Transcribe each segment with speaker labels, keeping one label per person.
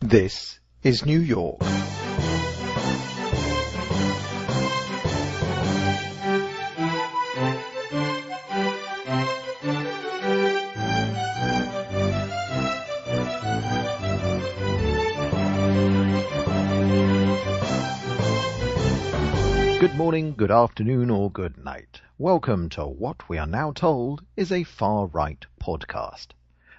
Speaker 1: This is New York. Good morning, good afternoon, or good night. Welcome to what we are now told is a far-right podcast.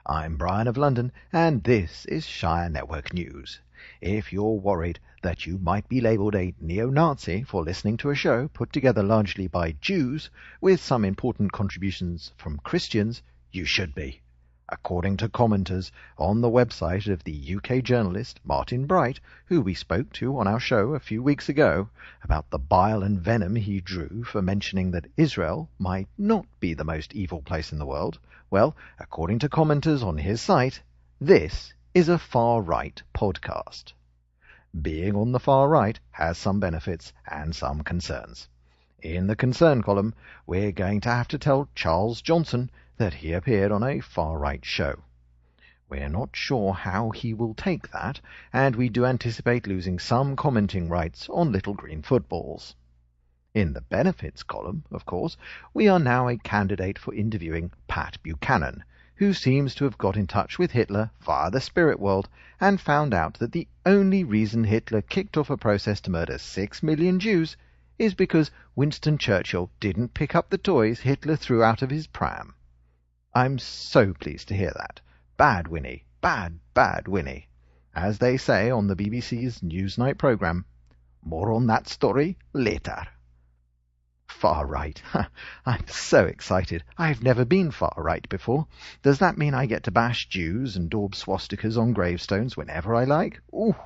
Speaker 1: I'm Brian of London, and this is Shire Network News. If you're worried that you might be labelled a neo-Nazi for listening to a show put together largely by Jews with some important contributions from Christians, you should be. According to commenters on the website of the UK journalist Martin Bright, who we spoke to on our show a few weeks ago about the bile and venom he drew for mentioning that Israel might not be the most evil place in the world, well, according to commenters on his site, this is a far-right podcast. Being on the far right has some benefits and some concerns. In the concern column, we're going to have to tell Charles Johnson that he appeared on a far-right show. We're not sure how he will take that, and we do anticipate losing some commenting rights on little green footballs. In the benefits column, of course, we are now a candidate for interviewing Pat Buchanan, who seems to have got in touch with Hitler via the spirit world and found out that the only reason Hitler kicked off a process to murder 6 million Jews is because Winston Churchill didn't pick up the toys Hitler threw out of his pram. I'm so pleased to hear that. Bad Winnie, bad Winnie. As they say on the BBC's Newsnight programme. More on that story later. Far right. I'm so excited. I've never been far right before. Does that mean I get to bash Jews and daub swastikas on gravestones whenever I like? Ooh,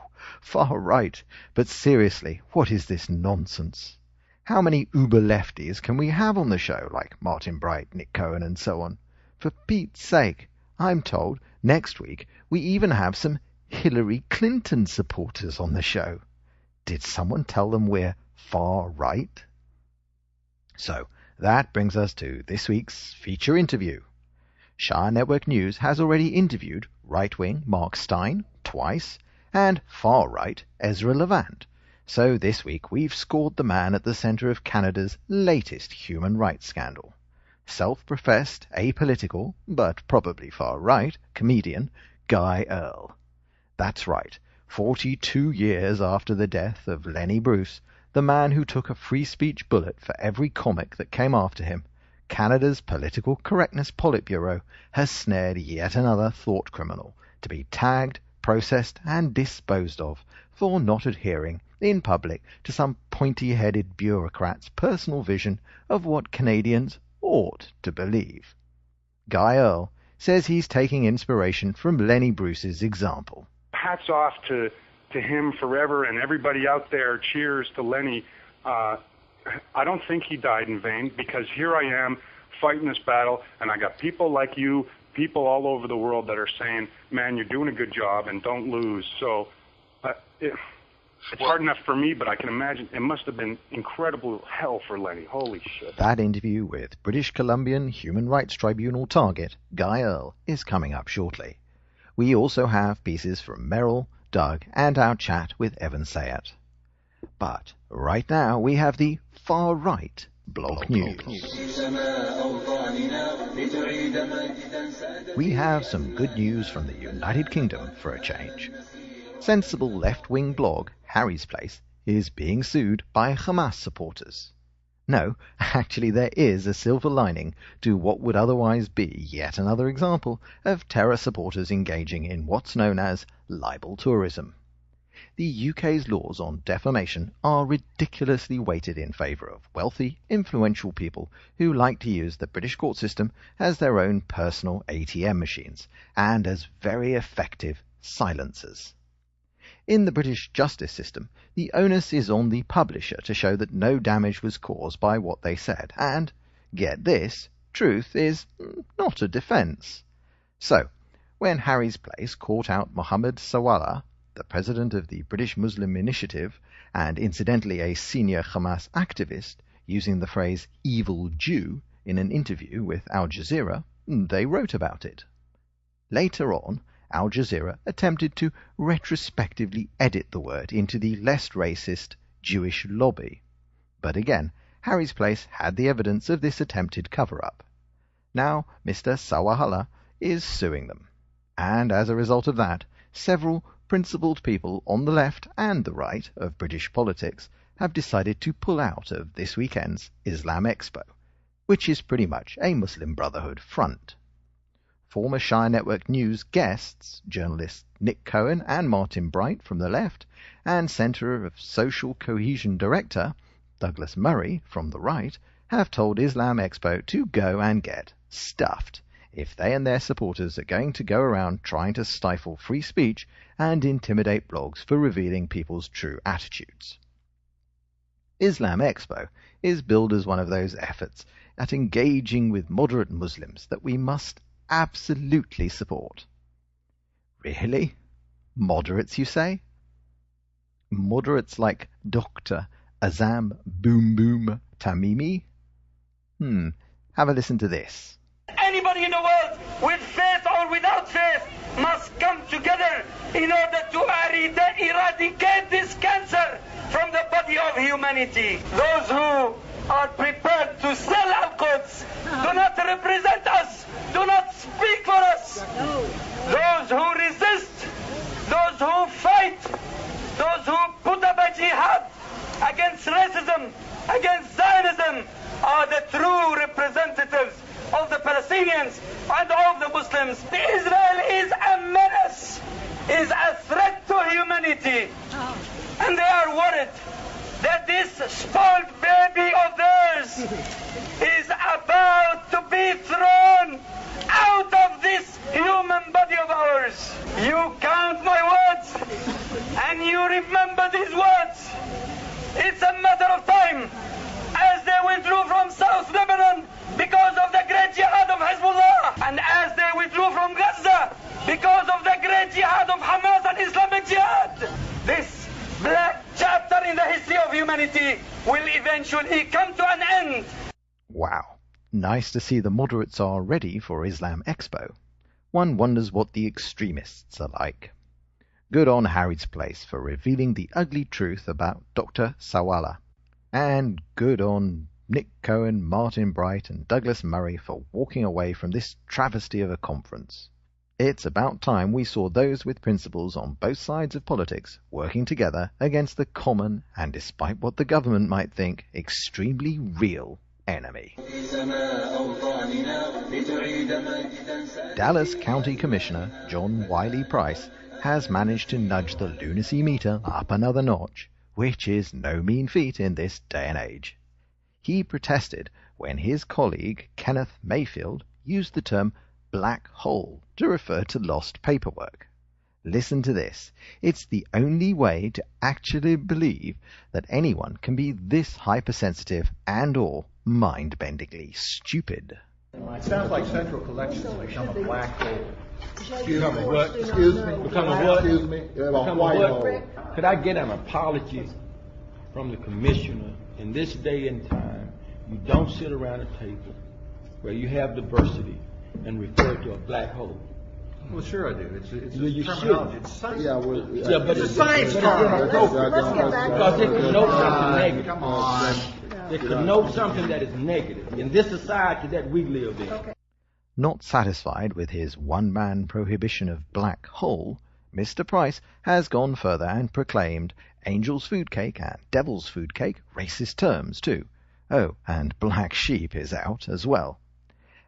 Speaker 1: far right. But seriously, what is this nonsense? How many uber lefties can we have on the show, like Martin Bright, Nick Cohen, and so on? For Pete's sake, I'm told next week we even have some Hillary Clinton supporters on the show. Did someone tell them we're far right? So, that brings us to this week's feature interview. Shire Network News has already interviewed right-wing Mark Steyn twice and far-right Ezra Levant. So this week we've scored the man at the centre of Canada's latest human rights scandal. Self-professed, apolitical, but probably far-right, comedian Guy Earle. That's right, 42 years after the death of Lenny Bruce, the man who took a free speech bullet for every comic that came after him, Canada's Political Correctness Politburo has snared yet another thought criminal to be tagged, processed and disposed of for not adhering in public to some pointy-headed bureaucrat's personal vision of what Canadians ought to believe. Guy Earle says he's taking inspiration from Lenny Bruce's example.
Speaker 2: Hats off to him forever, and everybody out there, cheers to Lenny. I don't think he died in vain, because here I am fighting this battle, and I got people like you, people all over the world that are saying, man, you're doing a good job and don't lose. So it's hard enough for me, but I can imagine it must have been incredible hell for Lenny. Holy shit.
Speaker 1: That interview with British Columbian Human Rights Tribunal target Guy Earle is coming up shortly. We also have pieces from Merrill, Doug, and our chat with Evan Sayat. But right now we have the far right blog news. We have some good news from the United Kingdom for a change. Sensible left-wing blog Harry's Place is being sued by Hamas supporters. No, actually there is a silver lining to what would otherwise be yet another example of terror supporters engaging in what's known as libel tourism. The UK's laws on defamation are ridiculously weighted in favour of wealthy, influential people who like to use the British court system as their own personal ATM machines and as very effective silencers. In the British justice system, the onus is on the publisher to show that no damage was caused by what they said, and, get this, truth is not a defence. So, when Harry's Place caught out Mohammed Sawala, the president of the British Muslim Initiative, and incidentally a senior Hamas activist, using the phrase evil Jew in an interview with Al Jazeera, they wrote about it. Later on, Al Jazeera attempted to retrospectively edit the word into the less racist Jewish lobby. But again, Harry's Place had the evidence of this attempted cover-up. Now Mr. Sawalha is suing them, and as a result of that, several principled people on the left and the right of British politics have decided to pull out of this weekend's IslamExpo, which is pretty much a Muslim Brotherhood front. Former Shire Network News guests, journalists Nick Cohen and Martin Bright from the left, and Centre of Social Cohesion Director Douglas Murray from the right, have told IslamExpo to go and get stuffed if they and their supporters are going to go around trying to stifle free speech and intimidate blogs for revealing people's true attitudes. IslamExpo is billed as one of those efforts at engaging with moderate Muslims that we must absolutely support. Really? Moderates, you say? Moderates like Dr. Azam Boom Boom Tamimi? Have a listen to this.
Speaker 3: Anybody in the world, with faith or without faith, must come together in order to eradicate this cancer from the body of humanity. Those who are prepared to sell our goods do not represent us, do not speak for us. Those who resist, those who fight, those who put up a jihad against racism, against Zionism, are the true representatives of the Palestinians and of the Muslims. Israel is a menace, is a threat to humanity. And they are worried that this spoiled baby of theirs is about to be thrown out of this human body of ours. You count my words and you remember these words. It's a matter of time, as they withdrew from South Lebanon because of the great jihad of Hezbollah, and as they withdrew from Gaza because of the great jihad of Hamas and Islamic Jihad. This black chapter in the history of humanity will eventually come to an end.
Speaker 1: Wow, nice to see the moderates are ready for IslamExpo. One wonders what the extremists are like. Good on Harry's Place for revealing the ugly truth about Dr. Sawalha. And good on Nick Cohen, Martin Bright and Douglas Murray for walking away from this travesty of a conference. It's about time we saw those with principles on both sides of politics working together against the common and, despite what the government might think, extremely real enemy. Dallas County Commissioner John Wiley Price has managed to nudge the lunacy meter up another notch, which is no mean feat in this day and age. He protested when his colleague Kenneth Mayfield used the term black hole to refer to lost paperwork. Listen to this. It's the only way to actually believe that anyone can be this hypersensitive and or mind-bendingly stupid.
Speaker 4: It sounds like central collections become a black hole.
Speaker 5: Become a what?
Speaker 4: Excuse me.
Speaker 5: Become a what?
Speaker 4: Excuse me.
Speaker 5: Become a
Speaker 4: white
Speaker 5: what?
Speaker 4: hole.
Speaker 5: Could I get an apology from the commissioner? In this day and time, you don't sit around a table where you have diversity and refer to a black hole.
Speaker 4: Well, sure I do. It's
Speaker 5: You
Speaker 4: terminology.
Speaker 5: should.
Speaker 4: It's science.
Speaker 5: Yeah, but it's science. Because it connotes something negative.
Speaker 4: Come on.
Speaker 5: It connotes something that is negative in this society that we live in.
Speaker 1: Not satisfied with his one-man prohibition of black hole, Mr. Price has gone further and proclaimed angel's food cake and devil's food cake racist terms too. Oh, and black sheep is out as well.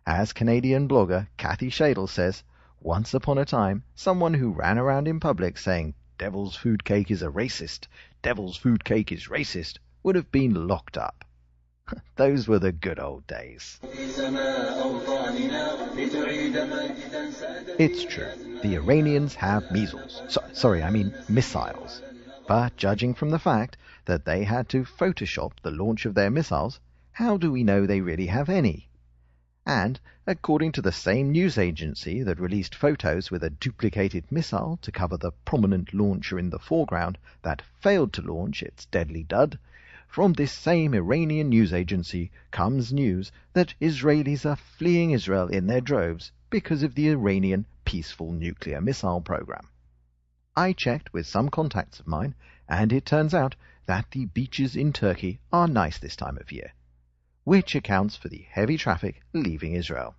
Speaker 1: As Canadian blogger Kathy Shadle says, once upon a time, someone who ran around in public saying devil's food cake is a racist, devil's food cake is racist, would have been locked up. Those were the good old days. It's true, the Iranians have measles. Missiles. But judging from the fact that they had to Photoshop the launch of their missiles, how do we know they really have any? And, according to the same news agency that released photos with a duplicated missile to cover the prominent launcher in the foreground that failed to launch its deadly dud, from this same Iranian news agency comes news that Israelis are fleeing Israel in their droves because of the Iranian peaceful nuclear missile program. I checked with some contacts of mine, and it turns out that the beaches in Turkey are nice this time of year, which accounts for the heavy traffic leaving Israel.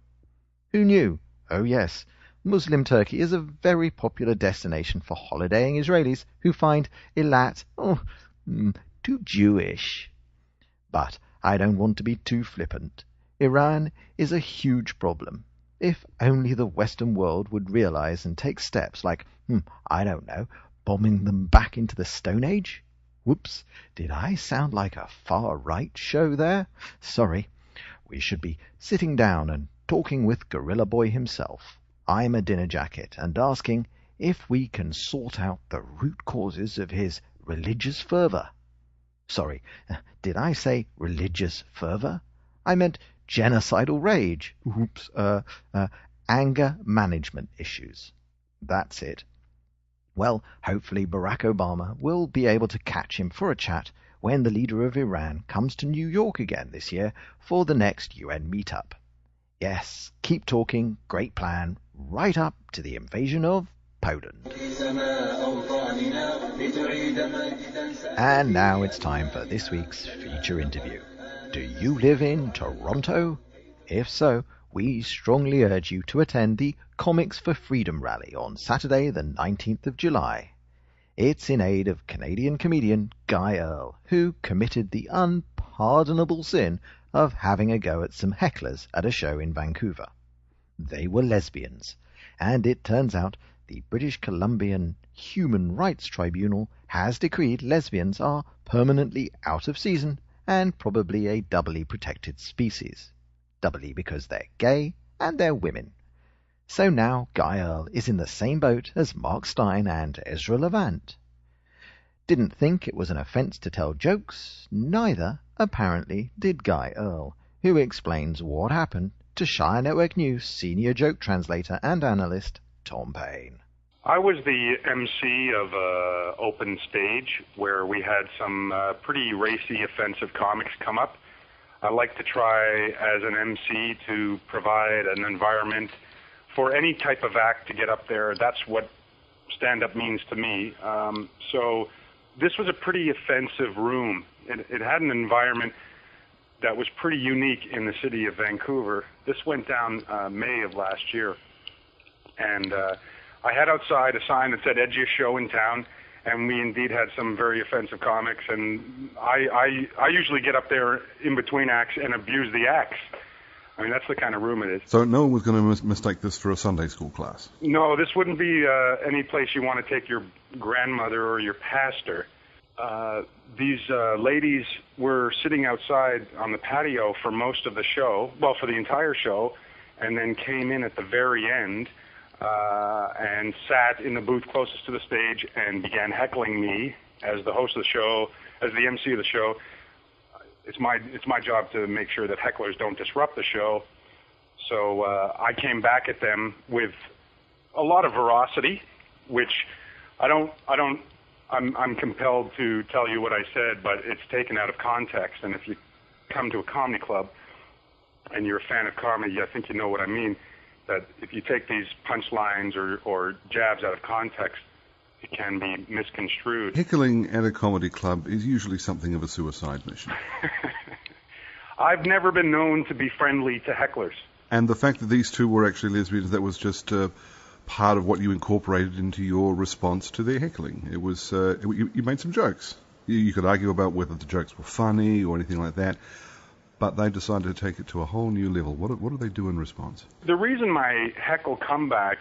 Speaker 1: Who knew? Oh yes, Muslim Turkey is a very popular destination for holidaying Israelis who find Eilat too Jewish. But I don't want to be too flippant. Iran is a huge problem. If only the Western world would realize and take steps like, I don't know, bombing them back into the Stone Age? Whoops, did I sound like a far-right show there? Sorry. We should be sitting down and talking with Gorilla Boy himself. I'm a dinner jacket and asking if we can sort out the root causes of his religious fervor. Sorry, did I say religious fervor? I meant genocidal rage. Oops, anger management issues. That's it. Well, hopefully Barack Obama will be able to catch him for a chat when the leader of Iran comes to New York again this year for the next UN meetup. Yes, keep talking, great plan, right up to the invasion of Poland. And now it's time for this week's feature interview. Do you live in Toronto? If so, we strongly urge you to attend the Comics for Freedom rally on Saturday the 19th of July. It's in aid of Canadian comedian Guy Earle, who committed the unpardonable sin of having a go at some hecklers at a show in Vancouver. They were lesbians, and it turns out the British Columbian Human Rights Tribunal has decreed lesbians are permanently out of season and probably a doubly protected species. Doubly because they're gay and they're women. So now Guy Earle is in the same boat as Mark Steyn and Ezra Levant. Didn't think it was an offence to tell jokes, neither, apparently, did Guy Earle, who explains what happened to Shire Network News senior joke translator and analyst Tom Payne.
Speaker 2: I was the MC of Open Stage, where we had some pretty racy, offensive comics come up. I like to try, as an MC, to provide an environment for any type of act to get up there. That's what stand-up means to me. So this was a pretty offensive room. It had an environment that was pretty unique in the city of Vancouver. This went down May of last year. And I had outside a sign that said edgiest show in town, and we indeed had some very offensive comics. And I usually get up there in between acts and abuse the acts. I mean, that's the kind of room it is.
Speaker 6: So no one was going to mistake this for a Sunday school class?
Speaker 2: No, this wouldn't be any place you want to take your grandmother or your pastor. These ladies were sitting outside on the patio for most of the show, well, for the entire show, and then came in at the very end and sat in the booth closest to the stage and began heckling me as the host of the show, as the MC of the show. It's my job to make sure that hecklers don't disrupt the show. So I came back at them with a lot of veracity, which I'm compelled to tell you what I said, but it's taken out of context. And if you come to a comedy club and you're a fan of comedy, I think you know what I mean, that if you take these punchlines or jabs out of context, it can be misconstrued.
Speaker 6: Heckling at a comedy club is usually something of a suicide mission.
Speaker 2: I've never been known to be friendly to hecklers. And
Speaker 6: the fact that these two were actually lesbians, that was just part of what you incorporated into your response to their heckling. It was you made some jokes. You could argue about whether the jokes were funny or anything like that, but they decided to take it to a whole new level. What do they do in response? The
Speaker 2: reason my heckle comeback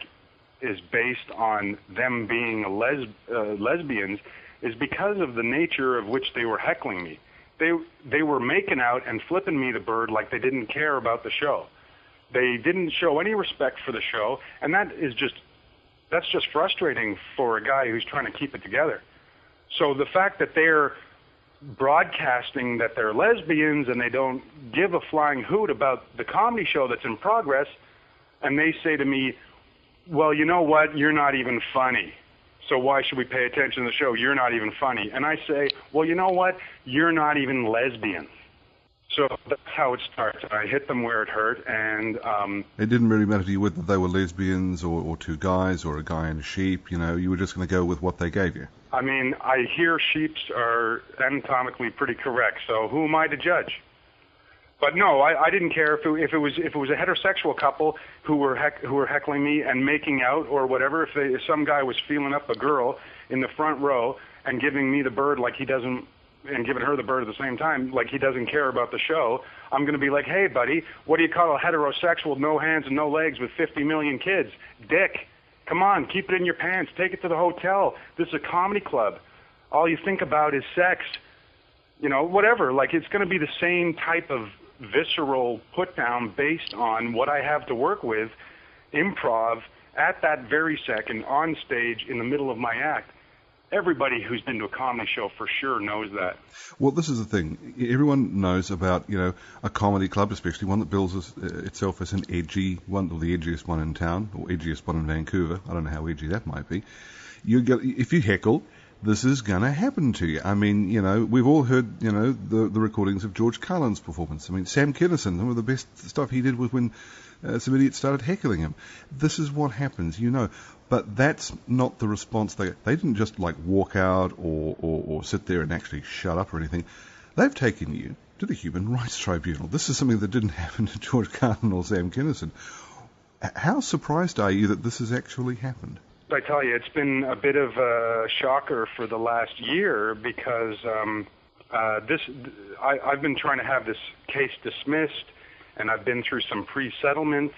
Speaker 2: is based on them being lesbians is because of the nature of which they were heckling me. They were making out and flipping me the bird like they didn't care about the show. They didn't show any respect for the show, and that's just frustrating for a guy who's trying to keep it together. So the fact that they're broadcasting that they're lesbians and they don't give a flying hoot about the comedy show that's in progress, and they say to me, well, you know what, you're not even funny, so why should we pay attention to the show? You're not even funny. And I say, well, you know what, you're not even lesbians. So that's how it starts. I hit them where it hurt, and
Speaker 6: it didn't really matter to you whether they were lesbians or two guys or a guy and a sheep. You know, you were just going to go with what they gave you.
Speaker 2: I mean, I hear sheeps are anatomically pretty correct, so who am I to judge? But no, I didn't care if it was a heterosexual couple who were heckling me and making out or whatever. If some guy was feeling up a girl in the front row and giving me the bird like he doesn't, and giving her the bird at the same time, like he doesn't care about the show, I'm going to be like, hey, buddy, what do you call a heterosexual, no hands and no legs with 50 million kids? Dick. Come on, keep it in your pants. Take it to the hotel. This is a comedy club. All you think about is sex. You know, whatever. Like, it's going to be the same type of visceral put-down based on what I have to work with, improv, at that very second, on stage, in the middle of my act. Everybody who's been to a comedy show for sure knows that.
Speaker 6: Well, this is the thing. Everyone knows about, you know, a comedy club, especially one that bills itself as an edgy one, or the edgiest one in town, or edgiest one in Vancouver. I don't know how edgy that might be. If you heckle, this is going to happen to you. I mean, you know, we've all heard, you know, the recordings of George Carlin's performance. I mean, Sam Kinison, some of the best stuff he did was when some idiot started heckling him. This is what happens, you know. But that's not the response. They didn't just like walk out or sit there and actually shut up or anything. They've taken you to the Human Rights Tribunal. This is something that didn't happen to George Carlin or Sam Kinison. How surprised are you that this has actually happened?
Speaker 2: I tell you, it's been a bit of a shocker for the last year because I've been trying to have this case dismissed, and I've been through some pre-settlement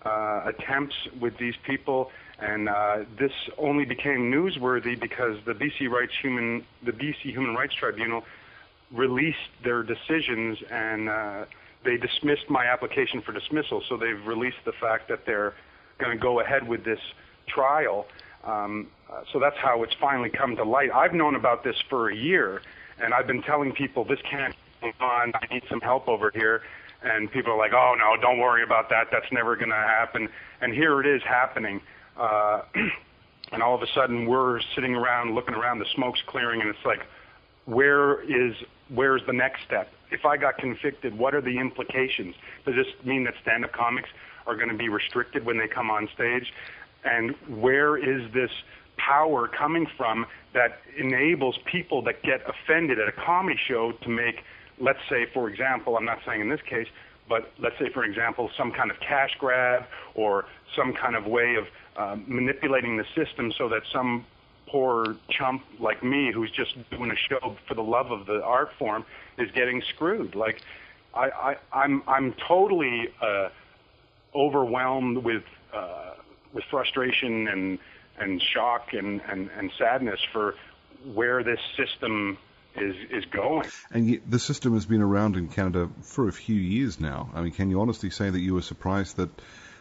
Speaker 2: attempts with these people. And this only became newsworthy because the BC Human Rights Tribunal released their decisions, and they dismissed my application for dismissal. So they've released the fact that they're going to go ahead with this trial. So that's how it's finally come to light. I've known about this for a year, and I've been telling people this can't go on. I need some help over here. And people are like, oh, no, don't worry about that. That's never going to happen. And here it is happening. And all of a sudden we're sitting around looking around, the smoke's clearing, and it's like, where's the next step? If I got convicted, what are the implications? Does this mean that stand-up comics are going to be restricted when they come on stage? And where is this power coming from that enables people that get offended at a comedy show to make, let's say, for example, I'm not saying in this case, but let's say, for example, some kind of cash grab or some kind of way of manipulating the system so that some poor chump like me who's just doing a show for the love of the art form is getting screwed. Like, I'm totally overwhelmed with frustration and shock and sadness for where this system is going.
Speaker 6: And yet the system has been around in Canada for a few years now. I mean, can you honestly say that you were surprised that,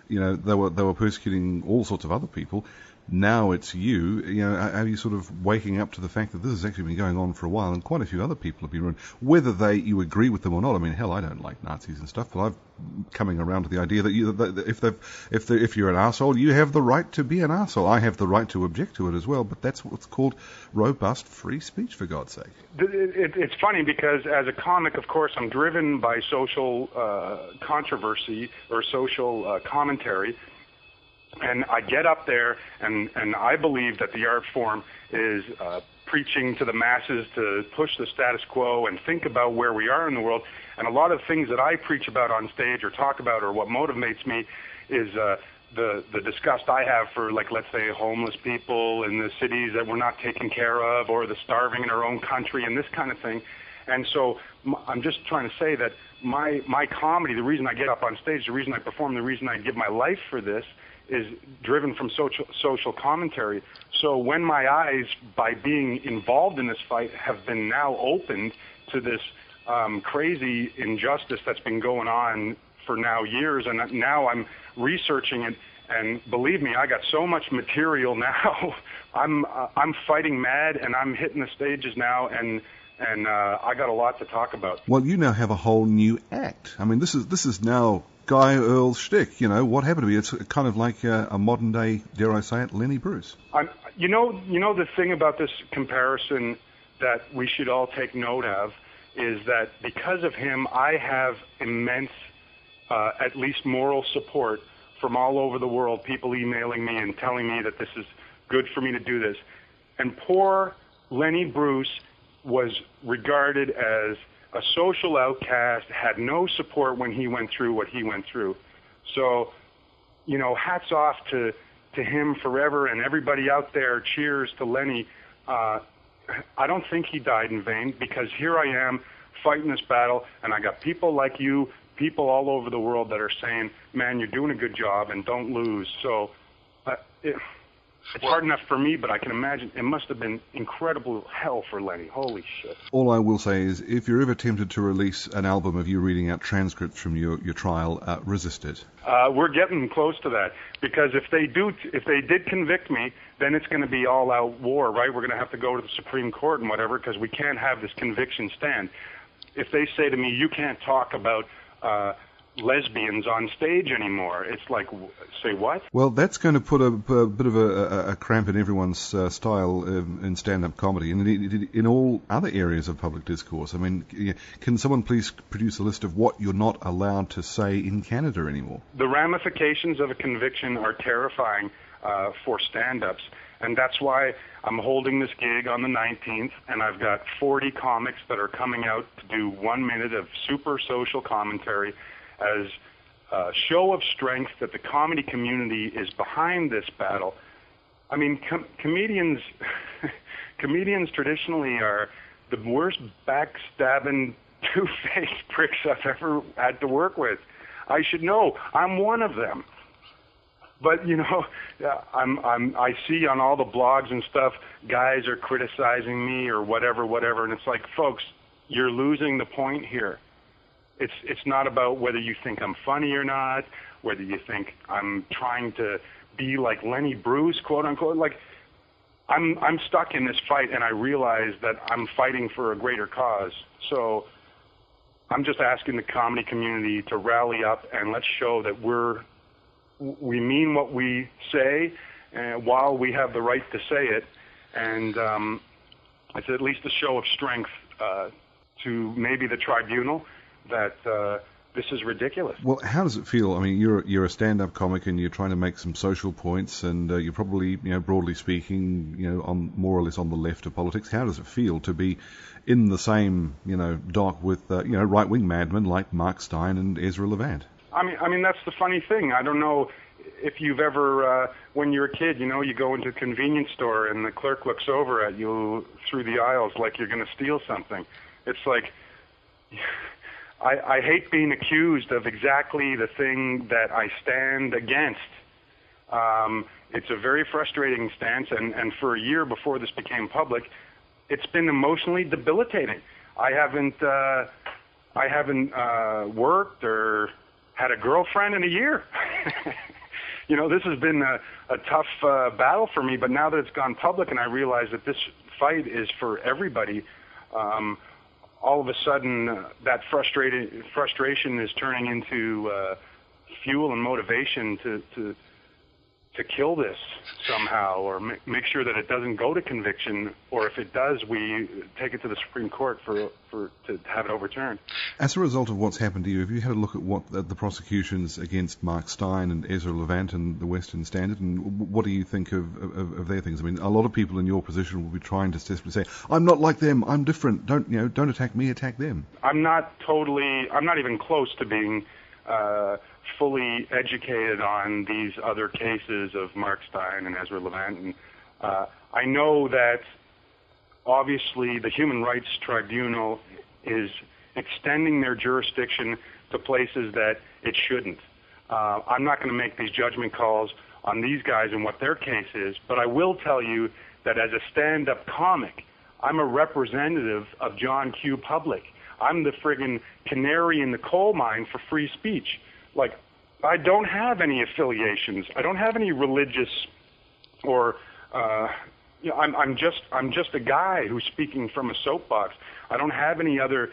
Speaker 6: you know, they were persecuting all sorts of other people? Now it's you. You know, are you sort of waking up to the fact that this has actually been going on for a while, and quite a few other people have been ruined, whether you agree with them or not? I mean, hell, I don't like Nazis and stuff, but I'm coming around to the idea that if you're an arsehole, you have the right to be an arsehole. I have the right to object to it as well, but that's what's called robust free speech, for God's sake.
Speaker 2: It's funny because as a comic, of course, I'm driven by social controversy or social commentary. And I get up there, and I believe that the art form is preaching to the masses to push the status quo and think about where we are in the world. And a lot of things that I preach about on stage or talk about or what motivates me is the disgust I have for, like, let's say, homeless people in the cities that we're not taken care of, or the starving in our own country and this kind of thing. And so I'm just trying to say that my comedy, the reason I get up on stage, the reason I perform, the reason I give my life for this is driven from social commentary. So when my eyes, by being involved in this fight, have been now opened to this crazy injustice that's been going on for now years, and now I'm researching it, and believe me, I got so much material now. I'm fighting mad, and I'm hitting the stages now, and I got a lot to talk about.
Speaker 6: Well, you now have a whole new act. I mean, this is now Guy Earle's shtick. You know, what happened to me? It's kind of like a modern day, dare I say it, Lenny Bruce.
Speaker 2: You know the thing about this comparison that we should all take note of is that because of him, I have immense, at least moral support from all over the world, people emailing me and telling me that this is good for me to do this. And poor Lenny Bruce was regarded as a social outcast, had no support when he went through what he went through. So, you know, hats off to him forever, and everybody out there, cheers to Lenny. I don't think he died in vain, because here I am fighting this battle, and I got people like you, people all over the world that are saying, man, you're doing a good job and don't lose. So it's hard enough for me, but I can imagine it must have been incredible hell for Lenny. Holy shit.
Speaker 6: All I will say is, if you're ever tempted to release an album of you reading out transcripts from your trial, resist it.
Speaker 2: We're getting close to that, because if they did convict me, then it's going to be all-out war, right? We're going to have to go to the Supreme Court and whatever, because we can't have this conviction stand. If they say to me, you can't talk about lesbians on stage anymore, it's like, say what?
Speaker 6: Well, that's going to put a bit of a cramp in everyone's style in stand-up comedy, and in all other areas of public discourse. I mean, can someone please produce a list of what you're not allowed to say in Canada anymore?
Speaker 2: The ramifications of a conviction are terrifying for stand-ups, and that's why I'm holding this gig on the 19th, and I've got 40 comics that are coming out to do 1 minute of super social commentary as a show of strength that the comedy community is behind this battle. I mean, comedians traditionally are the worst backstabbing, two-faced pricks I've ever had to work with. I should know. I'm one of them. But, you know, I see on all the blogs and stuff, guys are criticizing me or whatever, and it's like, folks, you're losing the point here. It's not about whether you think I'm funny or not, whether you think I'm trying to be like Lenny Bruce, quote unquote. Like, I'm stuck in this fight, and I realize that I'm fighting for a greater cause. So I'm just asking the comedy community to rally up and let's show that we mean what we say, while we have the right to say it, and it's at least a show of strength to maybe the tribunal that this is ridiculous.
Speaker 6: Well, how does it feel? I mean, you're a stand-up comic and you're trying to make some social points, and you're probably, broadly speaking, on more or less on the left of politics. How does it feel to be in the same, dock with, right-wing madmen like Mark Steyn and Ezra Levant?
Speaker 2: I mean, that's the funny thing. I don't know if you've ever, when you're a kid, you go into a convenience store and the clerk looks over at you through the aisles like you're going to steal something. It's like, I hate being accused of exactly the thing that I stand against. It's a very frustrating stance, and for a year before this became public, it's been emotionally debilitating. I haven't worked or had a girlfriend in a year. This has been a tough battle for me, but now that it's gone public and I realize that this fight is for everybody, all of a sudden that frustration is turning into fuel and motivation to kill this somehow, or make sure that it doesn't go to conviction, or if it does, we take it to the Supreme Court to have it overturned.
Speaker 6: As a result of what's happened to you, have you had a look at what the prosecutions against Mark Steyn and Ezra Levant and the Western Standard, and what do you think of their things? I mean, a lot of people in your position will be trying to say, I'm not like them, I'm different, don't attack me, attack them.
Speaker 2: I'm not even close to being fully educated on these other cases of Mark Steyn and Ezra Levant, and I know that obviously the Human Rights Tribunal is extending their jurisdiction to places that it shouldn't. I'm not going to make these judgment calls on these guys and what their case is, but I will tell you that as a stand-up comic, I'm a representative of John Q. Public. I'm the friggin' canary in the coal mine for free speech. Like, I don't have any affiliations. I don't have any religious or, I'm just a guy who's speaking from a soapbox. I don't have any other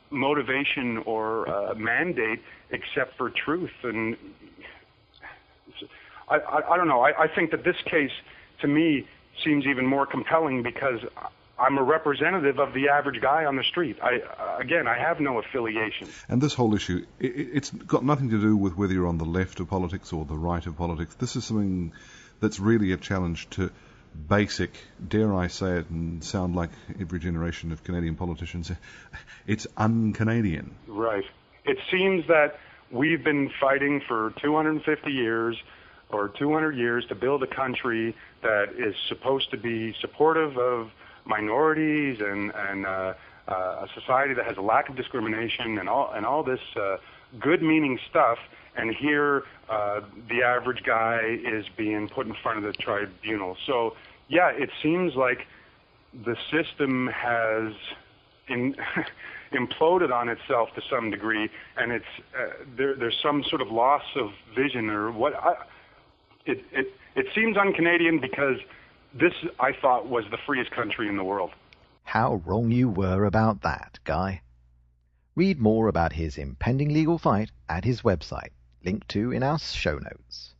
Speaker 2: motivation or mandate except for truth. And I don't know. I think that this case, to me, seems even more compelling because I'm a representative of the average guy on the street. I have no affiliation.
Speaker 6: And this whole issue, it's got nothing to do with whether you're on the left of politics or the right of politics. This is something that's really a challenge to basic, dare I say it and sound like every generation of Canadian politicians, it's un-Canadian.
Speaker 2: Right. It seems that we've been fighting for 250 years or 200 years to build a country that is supposed to be supportive of minorities and a society that has a lack of discrimination and all this good-meaning stuff. And here, the average guy is being put in front of the tribunal. So, yeah, it seems like the system has imploded on itself to some degree, and it's there's some sort of loss of vision or what. It seems un-Canadian because this, I thought, was the freest country in the world.
Speaker 1: How wrong you were about that, Guy. Read more about his impending legal fight at his website, linked to in our show notes.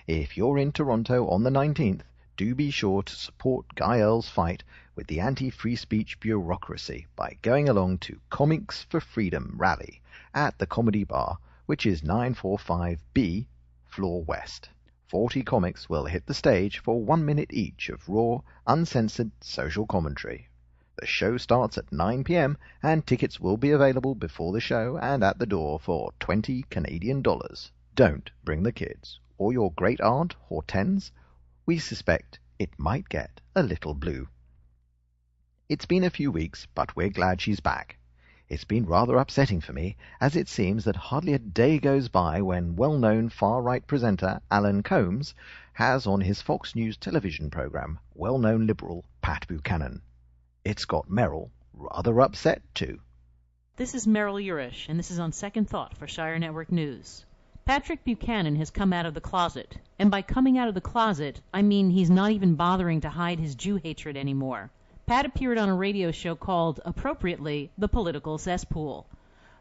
Speaker 1: If you're in Toronto on the 19th, do be sure to support Guy Earle's fight with the anti-free speech bureaucracy by going along to Comics for Freedom rally at the Comedy Bar, which is 945B, Floor West. 40 comics will hit the stage for 1 minute each of raw, uncensored social commentary. The show starts at 9 p.m. and tickets will be available before the show and at the door for $20 Canadian. Don't bring the kids or your great aunt Hortense. We suspect it might get a little blue. It's been a few weeks, but we're glad she's back. It's been rather upsetting for me, as it seems that hardly a day goes by when well-known far-right presenter Alan Combs has on his Fox News television program well-known Liberal Pat Buchanan. It's got Merrill rather upset too.
Speaker 7: This is Merrill Urish, and this is On Second Thought for Shire Network News. Patrick Buchanan has come out of the closet, and by coming out of the closet, I mean he's not even bothering to hide his Jew hatred anymore. Pat appeared on a radio show called, appropriately, The Political Cesspool.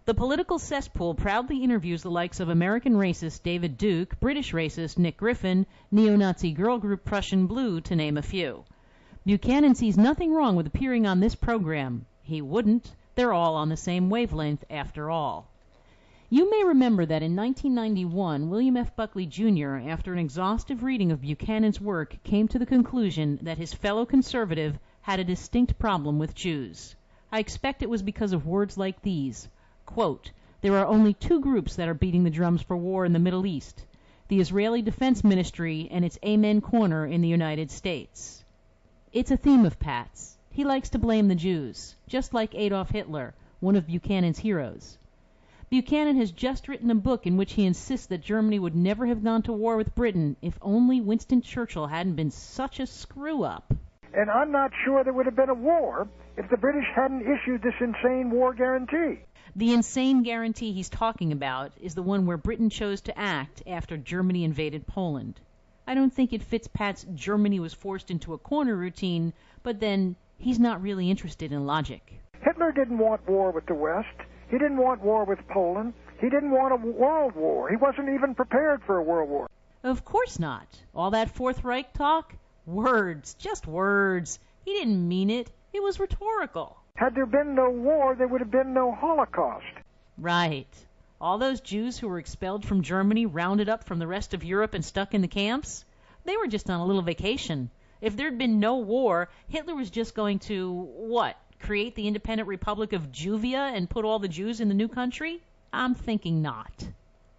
Speaker 7: The Political Cesspool proudly interviews the likes of American racist David Duke, British racist Nick Griffin, neo-Nazi girl group Prussian Blue, to name a few. Buchanan sees nothing wrong with appearing on this program. He wouldn't. They're all on the same wavelength, after all. You may remember that in 1991, William F. Buckley Jr., after an exhaustive reading of Buchanan's work, came to the conclusion that his fellow conservative had a distinct problem with Jews. I expect it was because of words like these. Quote, there are only two groups that are beating the drums for war in the Middle East, the Israeli Defense Ministry and its Amen Corner in the United States. It's a theme of Pat's. He likes to blame the Jews, just like Adolf Hitler, one of Buchanan's heroes. Buchanan has just written a book in which he insists that Germany would never have gone to war with Britain if only Winston Churchill hadn't been such a screw-up.
Speaker 8: And I'm not sure there would have been a war if the British hadn't issued this insane war guarantee.
Speaker 7: The insane guarantee he's talking about is the one where Britain chose to act after Germany invaded Poland. I don't think it fits Pat's Germany was forced into a corner routine, but then he's not really interested in logic.
Speaker 8: Hitler didn't want war with the West. He didn't want war with Poland. He didn't want a world war. He wasn't even prepared for a world war.
Speaker 7: Of course not. All that Fourth Reich talk? Words, just words. He didn't mean it. It was rhetorical.
Speaker 8: Had there been no war, there would have been no Holocaust.
Speaker 7: Right. All those Jews who were expelled from Germany, rounded up from the rest of Europe and stuck in the camps, they were just on a little vacation. If there'd been no war, Hitler was just going to, what, create the independent Republic of Juvia and put all the Jews in the new country? I'm thinking not.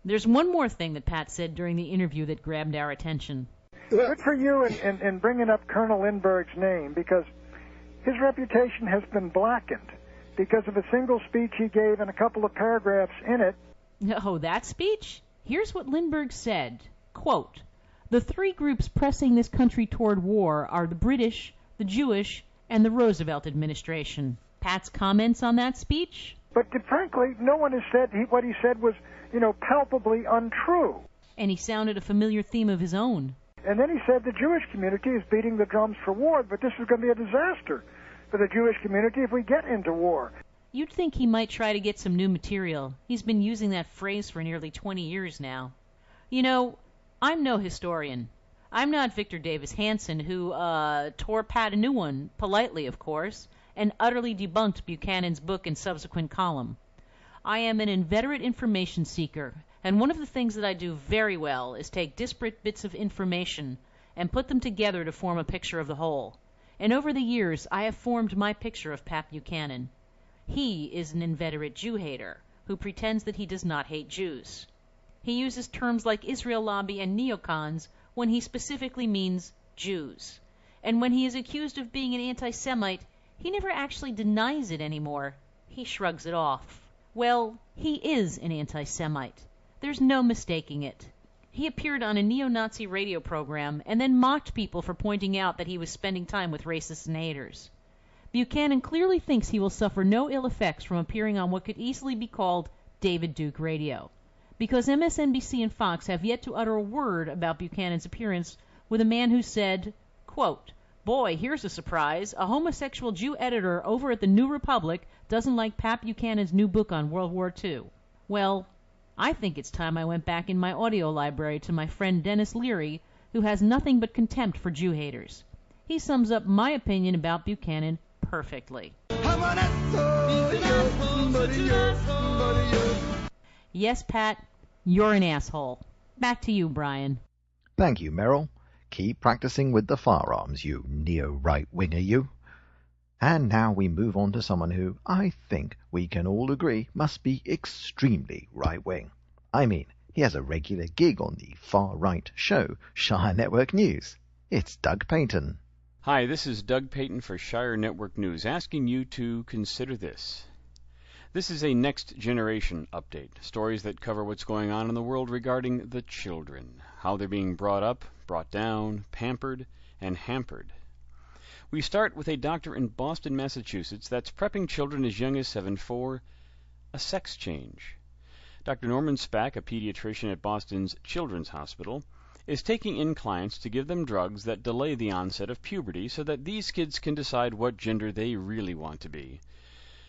Speaker 7: There's one more thing that Pat said during the interview that grabbed our attention.
Speaker 8: Good for you in bringing up Colonel Lindbergh's name, because his reputation has been blackened because of a single speech he gave and a couple of paragraphs in it.
Speaker 7: Oh, that speech? Here's what Lindbergh said. Quote, the three groups pressing this country toward war are the British, the Jewish, and the Roosevelt administration. Pat's comments on that speech?
Speaker 8: But frankly, no one has said what he said was, palpably untrue.
Speaker 7: And he sounded a familiar theme of his own.
Speaker 8: And then he said the Jewish community is beating the drums for war, but this is going to be a disaster for the Jewish community if we get into war.
Speaker 7: You'd think he might try to get some new material. He's been using that phrase for nearly 20 years now. I'm no historian. I'm not Victor Davis Hanson, who tore Pat a new one, politely of course, and utterly debunked Buchanan's book and subsequent column. I am an inveterate information seeker, and one of the things that I do very well is take disparate bits of information and put them together to form a picture of the whole. And over the years, I have formed my picture of Pat Buchanan. He is an inveterate Jew-hater who pretends that he does not hate Jews. He uses terms like Israel lobby and neocons when he specifically means Jews. And when he is accused of being an anti-Semite, he never actually denies it anymore. He shrugs it off. Well, he is an anti-Semite. There's no mistaking it. He appeared on a neo-Nazi radio program and then mocked people for pointing out that he was spending time with racists and haters. Buchanan clearly thinks he will suffer no ill effects from appearing on what could easily be called David Duke Radio, because MSNBC and Fox have yet to utter a word about Buchanan's appearance with a man who said, quote, "Boy, here's a surprise. A homosexual Jew editor over at the New Republic doesn't like Pat Buchanan's new book on World War II. Well, I think it's time I went back in my audio library to my friend Dennis Leary, who has nothing but contempt for Jew haters. He sums up my opinion about Buchanan perfectly." Yes, Pat, you're an asshole. Back to you, Brian.
Speaker 1: Thank you, Merrill. Keep practicing with the firearms, you neo-right-winger, you. And now we move on to someone who I think we can all agree must be extremely right-wing. I mean, he has a regular gig on the far-right show, Shire Network News. It's Doug Payton.
Speaker 9: Hi, this is Doug Payton for Shire Network News, asking you to consider this. This is a Next Generation update, stories that cover what's going on in the world regarding the children, how they're being brought up, brought down, pampered, and hampered. We start with a doctor in Boston, Massachusetts, that's prepping children as young as 7 for a sex change. Dr. Norman Spack, a pediatrician at Boston's Children's Hospital, is taking in clients to give them drugs that delay the onset of puberty so that these kids can decide what gender they really want to be.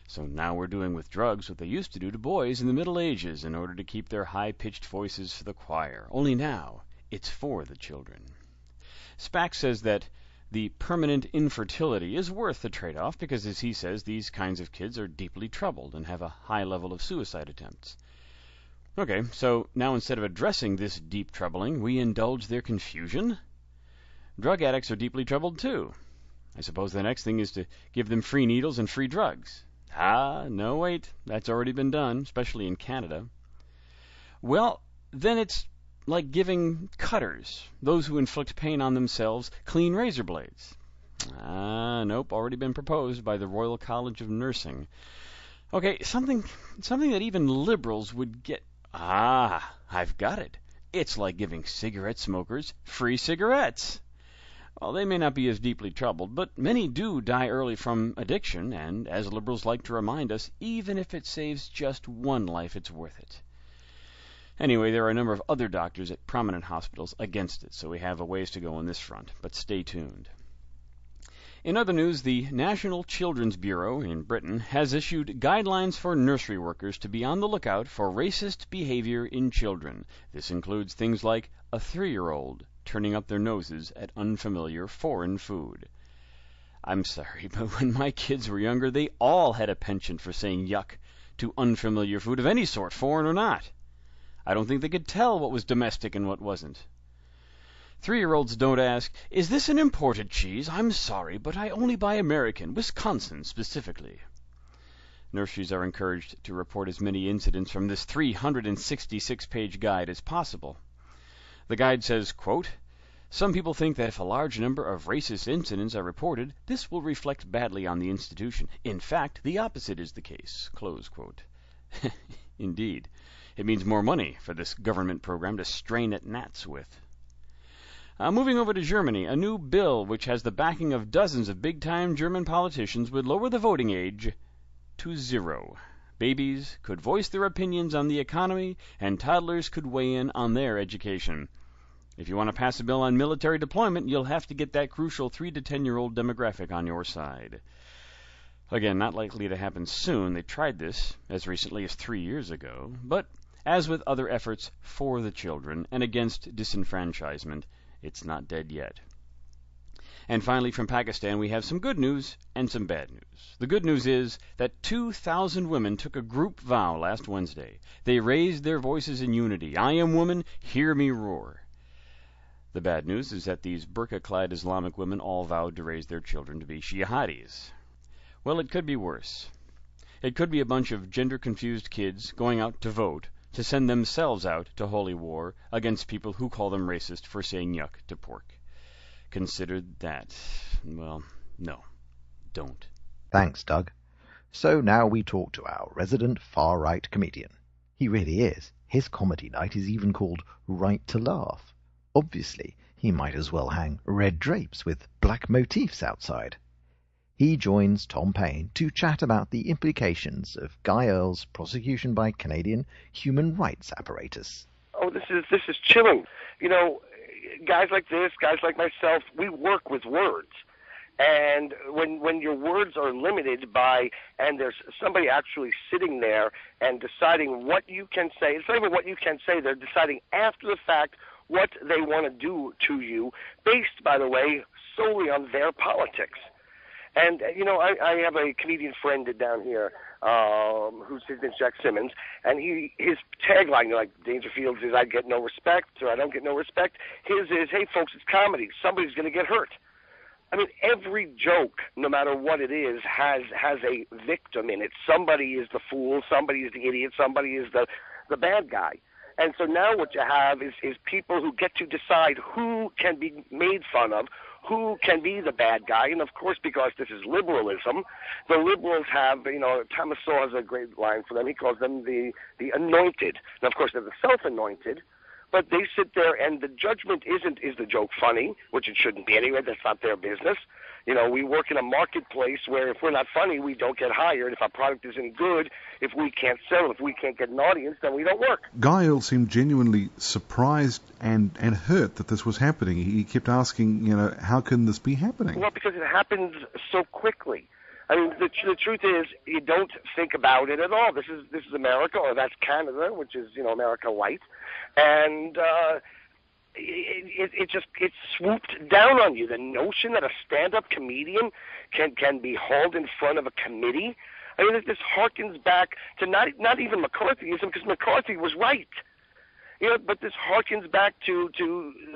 Speaker 9: So now we're doing with drugs what they used to do to boys in the Middle Ages in order to keep their high-pitched voices for the choir. Only now, it's for the children. Spack says that the permanent infertility is worth the trade-off because, as he says, these kinds of kids are deeply troubled and have a high level of suicide attempts. Okay, so now instead of addressing this deep troubling, we indulge their confusion? Drug addicts are deeply troubled too. I suppose the next thing is to give them free needles and free drugs. No, wait, that's already been done, especially in Canada. Well, then it's like giving cutters, those who inflict pain on themselves, clean razor blades. Nope, already been proposed by the Royal College of Nursing. Okay, something that even liberals would get. I've got it. It's like giving cigarette smokers free cigarettes. Well, they may not be as deeply troubled, but many do die early from addiction, and, as liberals like to remind us, even if it saves just one life, it's worth it. Anyway, there are a number of other doctors at prominent hospitals against it, so we have a ways to go on this front, but stay tuned. In other news, the National Children's Bureau in Britain has issued guidelines for nursery workers to be on the lookout for racist behavior in children. This includes things like a 3-year-old turning up their noses at unfamiliar foreign food. I'm sorry, but when my kids were younger, they all had a penchant for saying yuck to unfamiliar food of any sort, foreign or not. I don't think they could tell what was domestic and what wasn't. 3-year-olds don't ask, "Is this an imported cheese? I'm sorry, but I only buy American, Wisconsin specifically." Nurseries are encouraged to report as many incidents from this 366-page guide as possible. The guide says, quote, "Some people think that if a large number of racist incidents are reported, this will reflect badly on the institution. In fact, the opposite is the case." Close quote. Indeed. It means more money for this government program to strain at gnats with. Moving over to Germany, a new bill which has the backing of dozens of big-time German politicians would lower the voting age to 0. Babies could voice their opinions on the economy, and toddlers could weigh in on their education. If you want to pass a bill on military deployment, you'll have to get that crucial 3 to 10-year-old demographic on your side. Again, not likely to happen soon. They tried this as recently as 3 years ago, but as with other efforts for the children and against disenfranchisement, It's not dead yet. And finally, from Pakistan, we have some good news and some bad news. The good news is that 2,000 women took a group vow last Wednesday. They raised their voices in unity. I am woman, hear me roar. The bad news is that these burqa-clad Islamic women all vowed to raise their children to be jihadis. Well, it could be worse. It could be a bunch of gender-confused kids going out to vote to send themselves out to holy war against people who call them racist for saying yuck to pork. Consider that. Well, no, don't.
Speaker 1: Thanks, Doug. So now we talk to our resident far-right comedian. He really is. His comedy night is even called Right to Laugh. Obviously, he might as well hang red drapes with black motifs outside. He joins Tom Paine to chat about the implications of Guy Earle's prosecution by Canadian human rights apparatus.
Speaker 10: Oh, this is chilling. You know, guys like this, guys like myself, we work with words. And when your words are limited by, and there's somebody actually sitting there and deciding what you can say, it's not even what you can say, they're deciding after the fact what they want to do to you, based, by the way, solely on their politics. And, you know, I have a comedian friend down here whose name is Jack Simmons, and his tagline, like Dangerfield, is I get no respect, or I don't get no respect. His is, hey, folks, it's comedy. Somebody's going to get hurt. I mean, every joke, no matter what it is, has a victim in it. Somebody is the fool, somebody is the idiot, somebody is the bad guy. And so now what you have is people who get to decide who can be made fun of, who can be the bad guy. And, of course, because this is liberalism, the liberals have, you know, Thomas Sowell has a great line for them. He calls them the anointed. Now, of course, they're the self-anointed, but they sit there and the judgment isn't, is the joke funny, which it shouldn't be anyway. That's not their business. You know, we work in a marketplace where if we're not funny, we don't get hired. If our product isn't good, if we can't sell, if we can't get an audience, then we don't work.
Speaker 6: Guy Earle seemed genuinely surprised and hurt that this was happening. He kept asking, you know, how can this be happening?
Speaker 10: Well, because it happens so quickly. I mean, the truth is, you don't think about it at all. This is America, or that's Canada, which is, you know, America light, and it swooped down on you. The notion that a stand-up comedian can be hauled in front of a committee. I mean, this harkens back to not even McCarthyism, because McCarthy was right. You know, but this harkens back to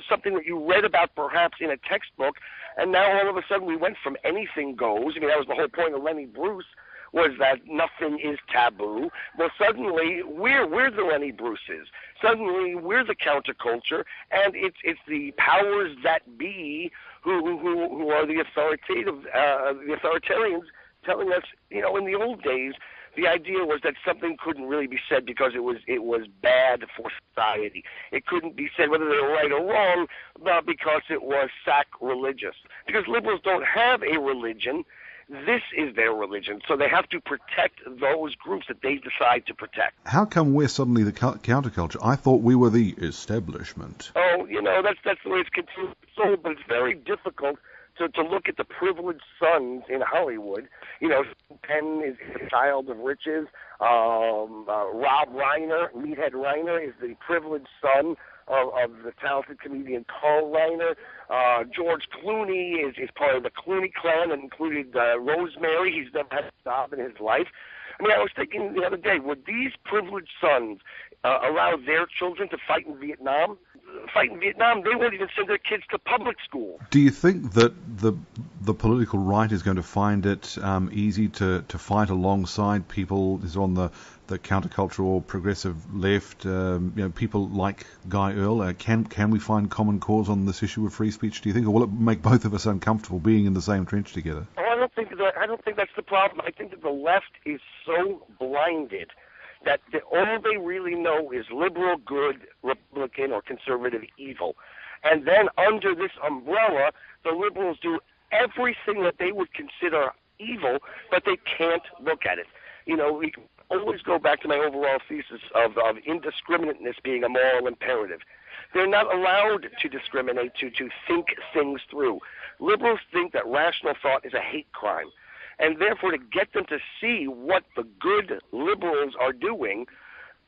Speaker 10: something that you read about perhaps in a textbook, and now all of a sudden we went from anything goes. I mean, that was the whole point of Lenny Bruce, was that nothing is taboo. Well, suddenly we're the Lenny Bruces. Suddenly we're the counterculture, and it's the powers that be who are the authoritarians telling us, you know, in the old days, the idea was that something couldn't really be said because it was bad for society. It couldn't be said whether they were right or wrong, because it was sacrilegious. Because liberals don't have a religion. This is their religion, so they have to protect those groups that they decide to protect.
Speaker 6: How come we're suddenly the counterculture? I thought we were the establishment.
Speaker 10: Oh, you know, that's the way it's continued sold, but it's very difficult to look at the privileged sons in Hollywood. You know, Penn is the child of riches. Rob Reiner, Meathead Reiner, is the privileged son of the talented comedian Carl Reiner. George Clooney is part of the Clooney clan, and included Rosemary. He's never had a job in his life. I mean, I was thinking the other day, would these privileged sons allow their children to fight in Vietnam? Fight in Vietnam, they won't even send their kids to public school.
Speaker 6: Do you think that the political right is going to find it easy to fight alongside people who's on the countercultural progressive left, you know, people like Guy Earle? Can we find common cause on this issue of free speech, do you think, or will it make both of us uncomfortable being in the same trench together?
Speaker 10: Oh, I don't think that's the problem. I think that the left is so blinded that all they really know is liberal good, Republican, or conservative evil. And then under this umbrella, the liberals do everything that they would consider evil, but they can't look at it. You know, we can always go back to my overall thesis of indiscriminateness being a moral imperative. They're not allowed to discriminate, to think things through. Liberals think that rational thought is a hate crime. And therefore, to get them to see what the good liberals are doing,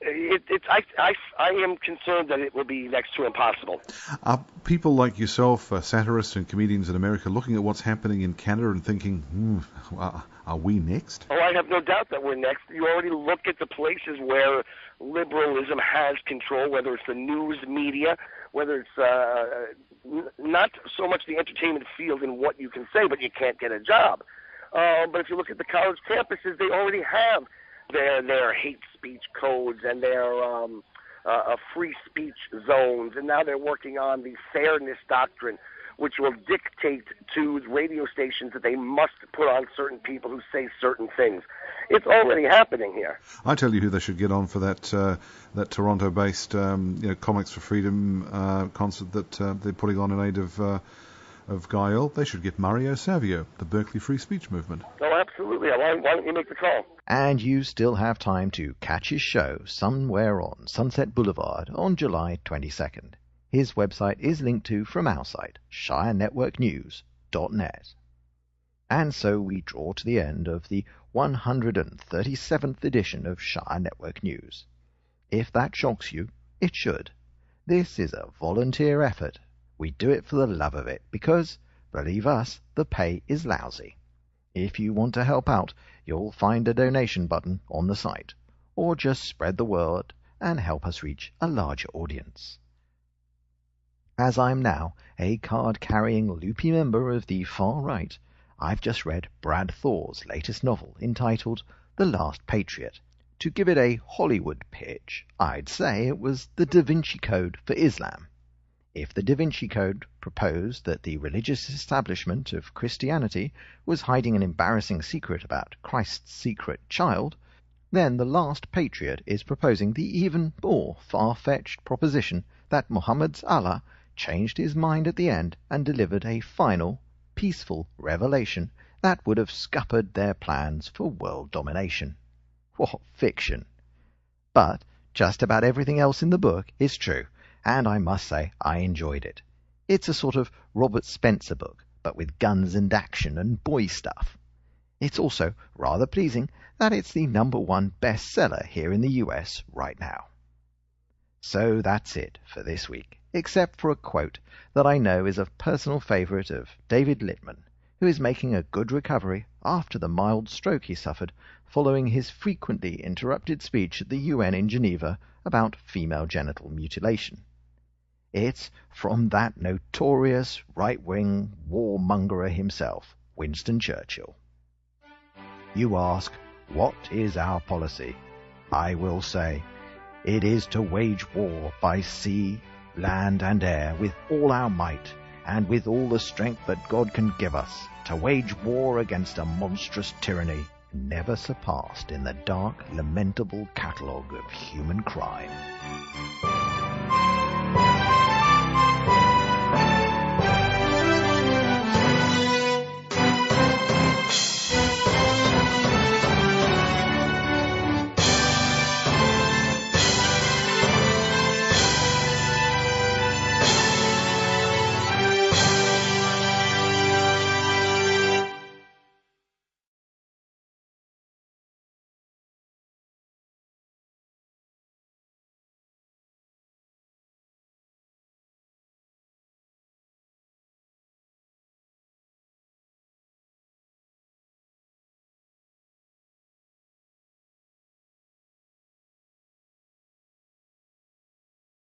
Speaker 10: I am concerned that it will be next to impossible.
Speaker 6: Are people like yourself, satirists and comedians in America, looking at what's happening in Canada and thinking, are we next?
Speaker 10: Oh, I have no doubt that we're next. You already look at the places where liberalism has control, whether it's the news media, whether it's not so much the entertainment field and what you can say, but you can't get a job. But if you look at the college campuses, they already have their hate speech codes and their free speech zones, and now they're working on the fairness doctrine, which will dictate to radio stations that they must put on certain people who say certain things. It's already happening here.
Speaker 6: I tell you who they should get on for that Toronto-based Comics for Freedom concert that they're putting on in aid of Guy Earle. They should get Mario Savio, the Berkeley Free Speech Movement.
Speaker 10: Oh, absolutely. Why don't you make the call?
Speaker 1: And you still have time to catch his show somewhere on Sunset Boulevard on July 22nd. His website is linked to from our site, shirenetworknews.net. And so we draw to the end of the 137th edition of Shire Network News. If that shocks you, it should. This is a volunteer effort. We do it for the love of it, because, believe us, the pay is lousy. If you want to help out, you'll find a donation button on the site, or just spread the word and help us reach a larger audience. As I'm now a card-carrying loopy member of the far right, I've just read Brad Thor's latest novel entitled The Last Patriot. To give it a Hollywood pitch, I'd say it was the Da Vinci Code for Islam. If the Da Vinci Code proposed that the religious establishment of Christianity was hiding an embarrassing secret about Christ's secret child, then The Last Patriot is proposing the even more far-fetched proposition that Muhammad's Allah changed his mind at the end and delivered a final, peaceful revelation that would have scuppered their plans for world domination. What fiction! But just about everything else in the book is true, and I must say I enjoyed it. It's a sort of Robert Spencer book, but with guns and action and boy stuff. It's also rather pleasing that it's the #1 bestseller here in the US right now. So that's it for this week, except for a quote that I know is a personal favourite of David Littman, who is making a good recovery after the mild stroke he suffered following his frequently interrupted speech at the UN in Geneva about female genital mutilation. It's from that notorious right-wing warmongerer himself, Winston Churchill. You ask, what is our policy? I will say, it is to wage war by sea, land and air with all our might, and with all the strength that God can give us, to wage war against a monstrous tyranny never surpassed in the dark, lamentable catalogue of human crime.